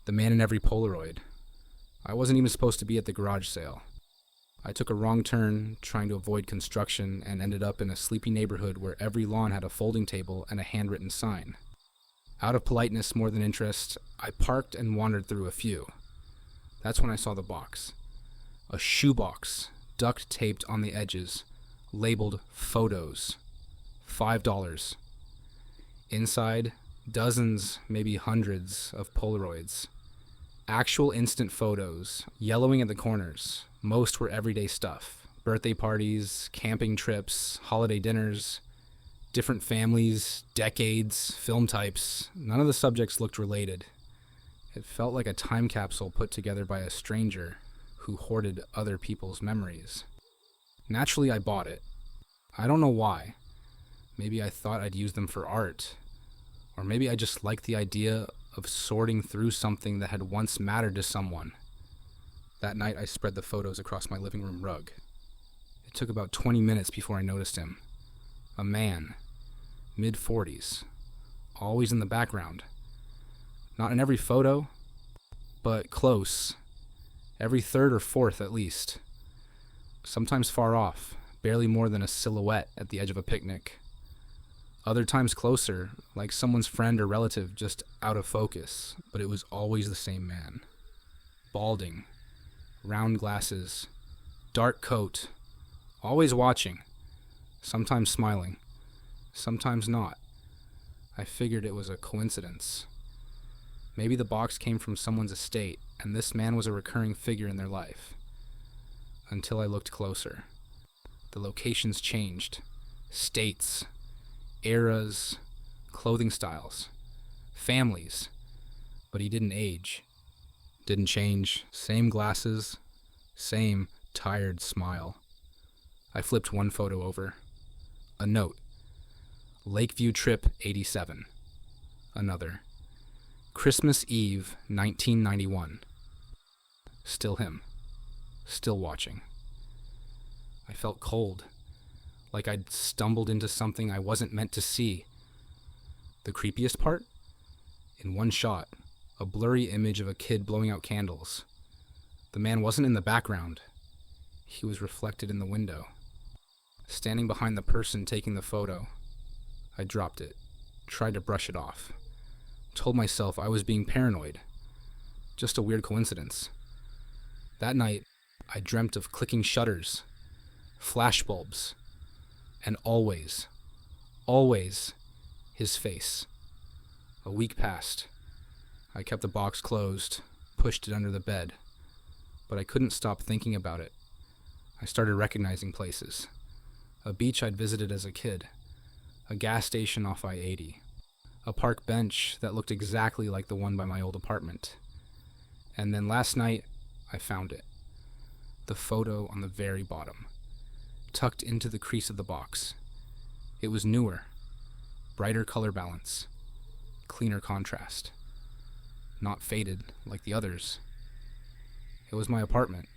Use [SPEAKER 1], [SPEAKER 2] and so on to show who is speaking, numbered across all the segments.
[SPEAKER 1] The man in every Polaroid. I wasn't even supposed to be at the garage sale. I took a wrong turn trying to avoid construction and ended up in a sleepy neighborhood where every lawn had a folding table and a handwritten sign. Out of politeness more than interest, I parked and wandered through a few. That's when I saw the box. A shoebox, duct taped on the edges, labeled photos. $5. Inside, dozens, maybe hundreds of Polaroids. Actual instant photos, yellowing at the corners. Most were everyday stuff. Birthday parties, camping trips, holiday dinners, different families, decades, film types. None of the subjects looked related. It felt like a time capsule put together by a stranger who hoarded other people's memories. Naturally, I bought it. I don't know why. Maybe I thought I'd use them for art. Or maybe I just liked the idea of sorting through something that had once mattered to someone. That night, I spread the photos across my living room rug. It took about 20 minutes before I noticed him. A man, mid-40s, always in the background. Not in every photo, but close. Every third or fourth at least. Sometimes far off, barely more than a silhouette at the edge of a picnic. Other times closer, like someone's friend or relative just out of focus, but it was always the same man. Balding, round glasses, dark coat, always watching, sometimes smiling, sometimes not. I figured it was a coincidence. Maybe the box came from someone's estate, and this man was a recurring figure in their life. Until I looked closer. The locations changed. States, eras, clothing styles, families. But he didn't age. Didn't change. Same glasses, same tired smile. I flipped one photo over. A note. Lakeview Trip 87. Another. Christmas Eve, 1991. Still him. Still watching. I felt cold, like I'd stumbled into something I wasn't meant to see. The creepiest part? In one shot, a blurry image of a kid blowing out candles. The man wasn't in the background. He was reflected in the window. Standing behind the person taking the photo, I dropped it, tried to brush it off. Told myself I was being paranoid. Just a weird coincidence. That night, I dreamt of clicking shutters, flashbulbs, and always, his face. A week passed. I kept the box closed, pushed it under the bed, but I couldn't stop thinking about it. I started recognizing places. A beach I'd visited as a kid, a gas station off I-80, a park bench that looked exactly like the one by my old apartment. And then last night, I found it. The photo on the very bottom, tucked into the crease of the box. It was newer, brighter color balance, cleaner contrast. Not faded like the others. It was my apartment,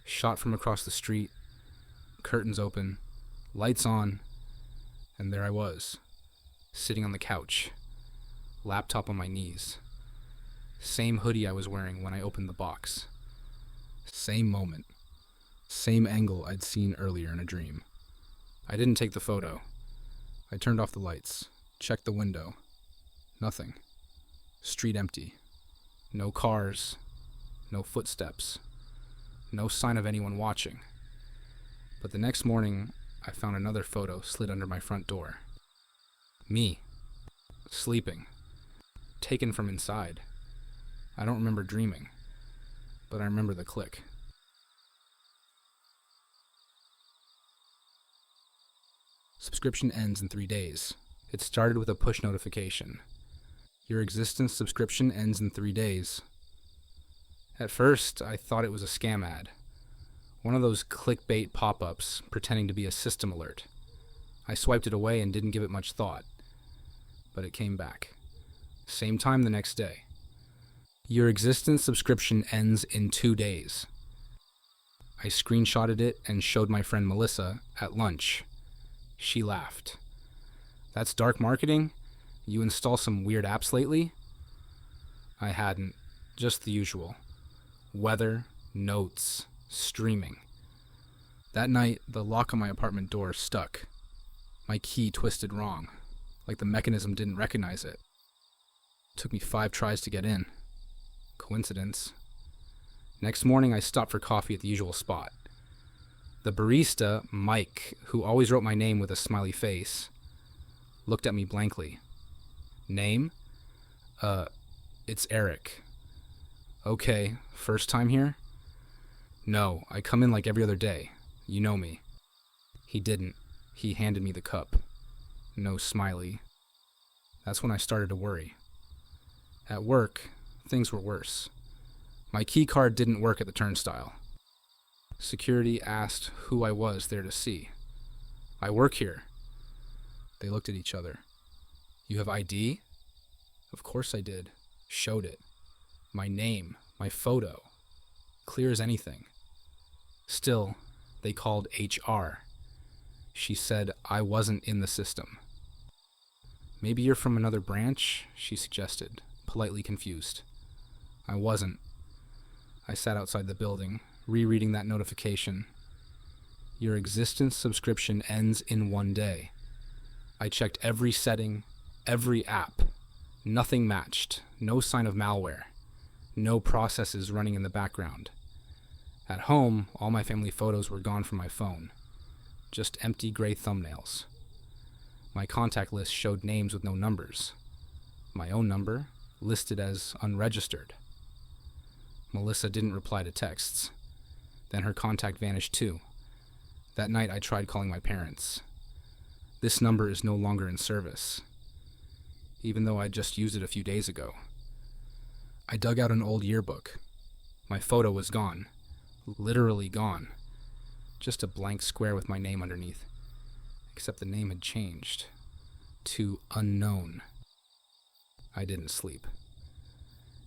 [SPEAKER 1] shot from across the street, curtains open, lights on, and there I was, sitting on the couch, laptop on my knees. Same hoodie I was wearing when I opened the box. Same moment. Same angle I'd seen earlier in a dream. I didn't take the photo. I turned off the lights, checked the window. Nothing. Street empty. No cars. No footsteps. No sign of anyone watching. But the next morning, I found another photo slid under my front door. Me. Sleeping. Taken from inside. I don't remember dreaming, but I remember the click. Subscription ends in 3 days. It started with a push notification. Your existence subscription ends in 3 days. At first, I thought it was a scam ad. One of those clickbait pop-ups pretending to be a system alert. I swiped it away and didn't give it much thought. But it came back. Same time the next day. Your existence subscription ends in 2 days. I screenshotted it and showed my friend Melissa at lunch. She laughed. That's dark marketing? You install some weird apps lately? I hadn't, Just the usual. Weather, notes, streaming. That night, the lock on my apartment door stuck. My key twisted wrong, like the mechanism didn't recognize it. Took me 5 tries to get in. Coincidence. Next morning, I stopped for coffee at the usual spot. The barista, Mike, who always wrote my name with a smiley face, looked at me blankly. Name? It's Eric. Okay, first time here? No, I come in like every other day. You know me. He didn't. He handed me the cup. No smiley. That's when I started to worry. At work, things were worse. My key card didn't work at the turnstile. Security asked who I was there to see. I work here. They looked at each other. You have ID? Of course I did. Showed it. My name, my photo. Clear as anything. Still, they called HR. She said I wasn't in the system. Maybe you're from another branch, she suggested, politely confused. I wasn't. I sat outside the building, rereading that notification. Your existence subscription ends in 1 day. I checked every setting, every app. Nothing matched. No sign of malware. No processes running in the background. At home, all my family photos were gone from my phone. Just empty gray thumbnails. My contact list showed names with no numbers. My own number, listed as unregistered. Melissa didn't reply to texts. Then her contact vanished too. That night I tried calling my parents. This number is no longer in service, even though I just used it a few days ago. I dug out an old yearbook. My photo was gone. Literally gone. Just a blank square with my name underneath. Except the name had changed to unknown. I didn't sleep.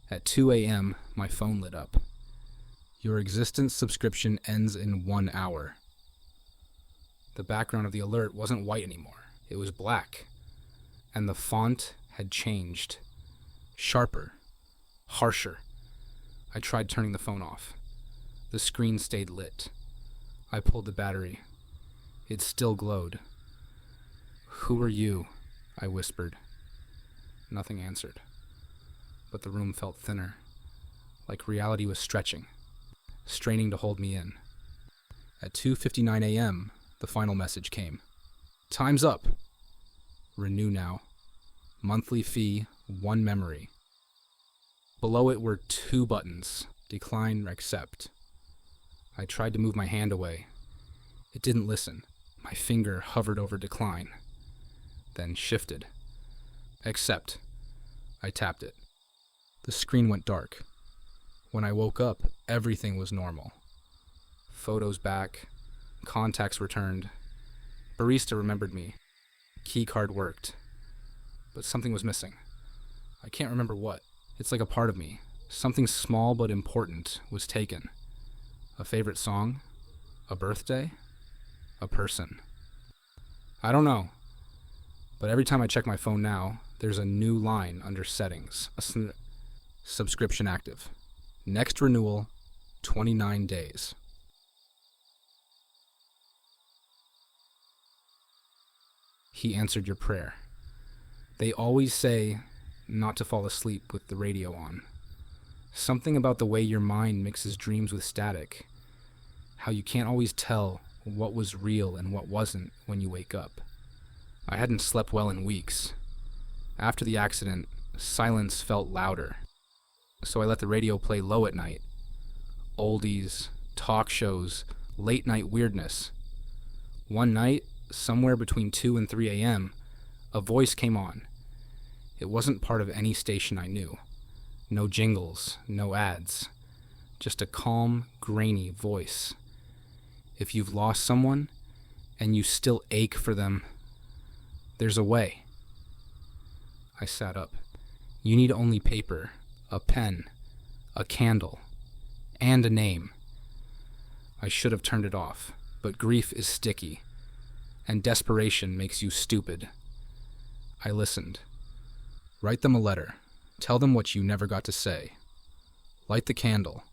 [SPEAKER 1] At 2 a.m., my phone lit up. Your existence subscription ends in 1 hour. The background of the alert wasn't white anymore. It was black. And the font had changed. Sharper. Harsher. I tried turning the phone off. The screen stayed lit. I pulled the battery. It still glowed. Who are you? I whispered. Nothing answered. But the room felt thinner, like reality was stretching, straining to hold me in. At 2:59 a.m., the final message came. Time's up. Renew now. Monthly fee, 1 memory. Below it were 2 buttons, decline or accept. I tried to move my hand away. It didn't listen. My finger hovered over decline, then shifted. Accept. I tapped it. The screen went dark. When I woke up, everything was normal. Photos back, contacts returned. Barista remembered me. Keycard worked. But something was missing. I can't remember what. It's like a part of me. Something small but important was taken. A favorite song? A birthday? A person? I don't know. But every time I check my phone now, there's a new line under settings. Subscription active. Next renewal, 29 days. He answered your prayer. They always say not to fall asleep with the radio on. Something about the way your mind mixes dreams with static. How you can't always tell what was real and what wasn't when you wake up. I hadn't slept well in weeks. After the accident, silence felt louder. So I let the radio play low at night. Oldies, talk shows, late night weirdness. One night, somewhere between 2 and 3 a.m., a voice came on. It wasn't part of any station I knew. No jingles, no ads. Just a calm, grainy voice. If you've lost someone, and you still ache for them, there's a way. I sat up. You need only paper, a pen, a candle, and a name. I should have turned it off, but grief is sticky, and desperation makes you stupid. I listened. Write them a letter. Tell them what you never got to say. Light the candle.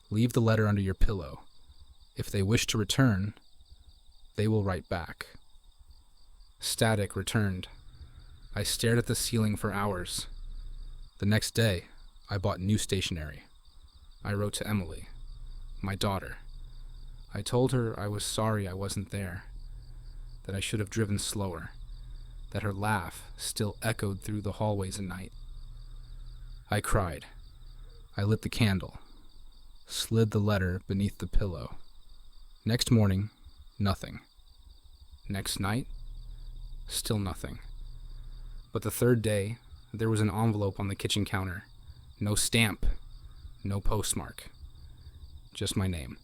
[SPEAKER 1] Leave the letter under your pillow. If they wish to return, they will write back. Static returned. I stared at the ceiling for hours. The next day, I bought new stationery. I wrote to Emily, my daughter. I told her I was sorry I wasn't there, that I should have driven slower, that her laugh still echoed through the hallways at night. I cried. I lit the candle, slid the letter beneath the pillow. Next morning, nothing. Next night, still nothing. But the third day, there was an envelope on the kitchen counter. No stamp, no postmark. Just my name.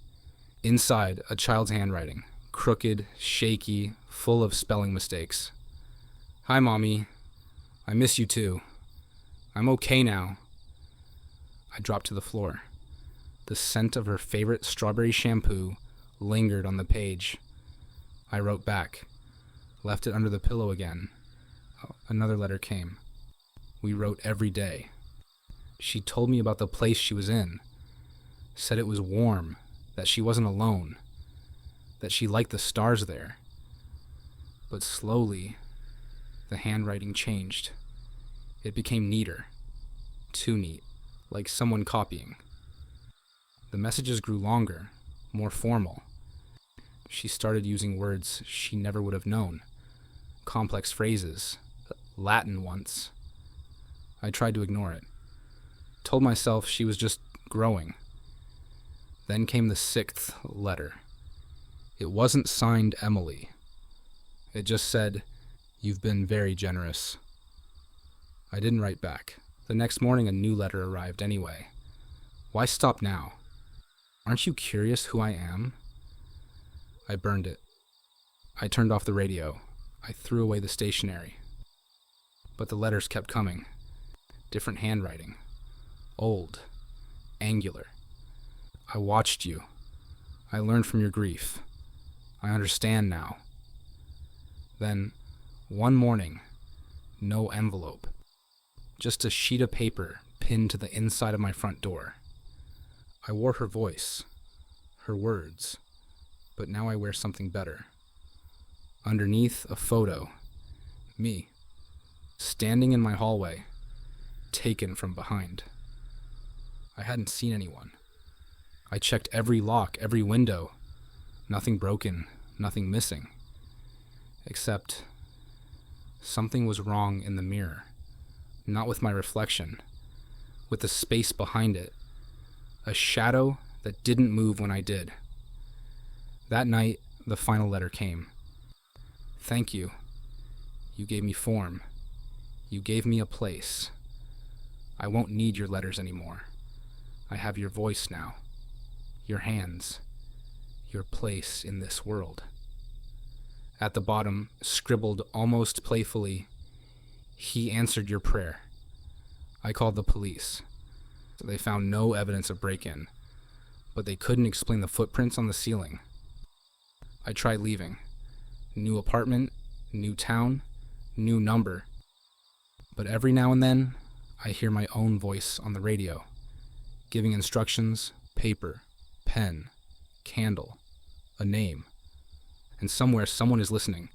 [SPEAKER 1] Inside, a child's handwriting, crooked, shaky, full of spelling mistakes. Hi, Mommy. I miss you too. I'm okay now. I dropped to the floor. The scent of her favorite strawberry shampoo lingered on the page. I wrote back, left it under the pillow again. Another letter came. We wrote every day. She told me about the place she was in, said it was warm, that she wasn't alone, that she liked the stars there. But slowly, the handwriting changed. It became neater, too neat, like someone copying. The messages grew longer, more formal. She started using words she never would have known, complex phrases, Latin once. I tried to ignore it, told myself she was just growing. Then came the 6th letter. It wasn't signed Emily. It just said, "You've been very generous." I didn't write back. The next morning a new letter arrived anyway. Why stop now? Aren't you curious who I am? I burned it. I turned off the radio. I threw away the stationery. But the letters kept coming. Different handwriting. Old. Angular. I watched you. I learned from your grief. I understand now. Then, one morning, no envelope. Just a sheet of paper pinned to the inside of my front door. I wore her voice, her words, but now I wear something better. Underneath, a photo. Me. Standing in my hallway, taken from behind. I hadn't seen anyone. I checked every lock, every window. Nothing broken, nothing missing. Except something was wrong in the mirror. Not with my reflection, with the space behind it. A shadow that didn't move when I did. That night, the final letter came. Thank you. You gave me form. You gave me a place. I won't need your letters anymore. I have your voice now. Your hands. Your place in this world. At the bottom, scribbled almost playfully, "He answered your prayer." I called the police. They found no evidence of break-in, but they couldn't explain the footprints on the ceiling. I tried leaving. New apartment, new town, new number. But every now and then, I hear my own voice on the radio, giving instructions, paper, pen, candle, a name. And somewhere someone is listening.